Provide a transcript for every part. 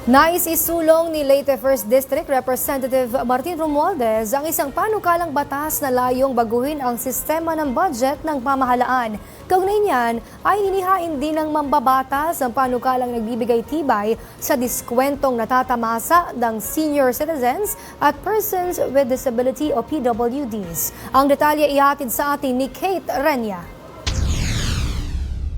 Nais isulong ni Leyte 1st District Representative Martin Romualdez ang isang panukalang batas na layong baguhin ang sistema ng budget ng pamahalaan. Kaugnay niyan ay inihain din ng mambabatas ang panukalang nagbibigay tibay sa diskwentong natatamasa ng senior citizens at persons with disability o PWDs. Ang detalye ihatid sa atin ni Kate Renya.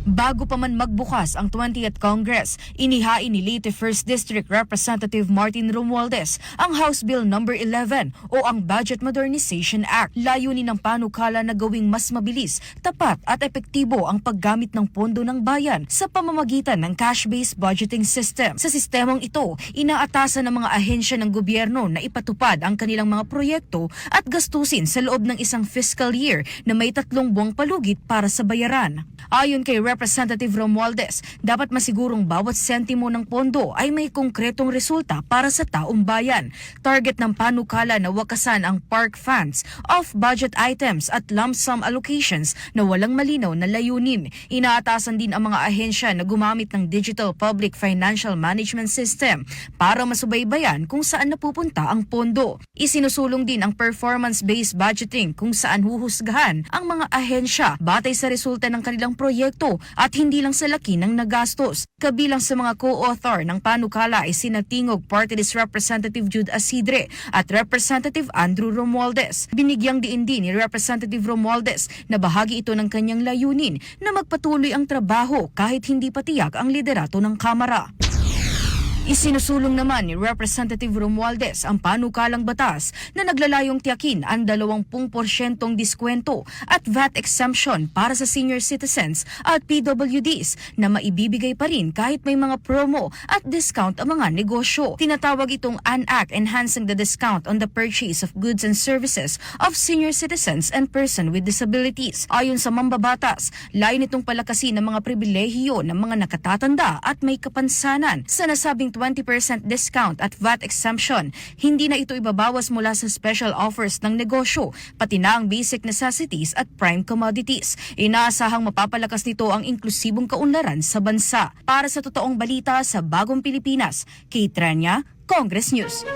Bago pa man magbukas ang 20th Congress, inihain ni Leyte 1st District Representative Martin Romualdez ang House Bill No. 11 o ang Budget Modernization Act. Layunin ng panukala na gawing mas mabilis, tapat at epektibo ang paggamit ng pondo ng bayan sa pamamagitan ng cash-based budgeting system. Sa sistemang ito, inaatasan ng mga ahensya ng gobyerno na ipatupad ang kanilang mga proyekto at gastusin sa loob ng isang fiscal year na may 3 buwang palugit para sa bayaran. Ayon kay Representative Romualdez, dapat masigurong bawat sentimo ng pondo ay may konkretong resulta para sa taong bayan. Target ng panukala na wakasan ang park funds, off-budget items at lump sum allocations na walang malinaw na layunin. Inaatasan din ang mga ahensya na gumamit ng Digital Public Financial Management System para masubaybayan kung saan napupunta ang pondo. Isinusulong din ang performance-based budgeting kung saan huhusgahan ang mga ahensya batay sa resulta ng kanilang proyekto at hindi lang sa laki ng nagastos. Kabilang sa mga co-author ng panukala ay sina Tingog Party List Representative Jude Asidre at Representative Andrew Romualdez. Binigyang diin din ni Representative Romualdez na bahagi ito ng kanyang layunin na magpatuloy ang trabaho kahit hindi pa tiyak ang liderato ng Kamara. Isinusulong naman ni Representative Romualdez ang panukalang batas na naglalayong tiyakin ang 20% diskwento at VAT exemption para sa senior citizens at PWDs na maibibigay pa rin kahit may mga promo at discount ang mga negosyo. Tinatawag itong ANAC Enhancing the Discount on the Purchase of Goods and Services of Senior Citizens and Person with Disabilities. Ayon sa mambabatas, layo nitong palakasin ang mga pribilehiyo ng mga nakatatanda at may kapansanan. Sa nasabing 20% discount at VAT exemption, hindi na ito ibabawas mula sa special offers ng negosyo, pati na ang basic necessities at prime commodities. Inaasahang mapapalakas nito ang inklusibong kaunlaran sa bansa. Para sa totoong balita sa Bagong Pilipinas, Kate Renya, Congress News.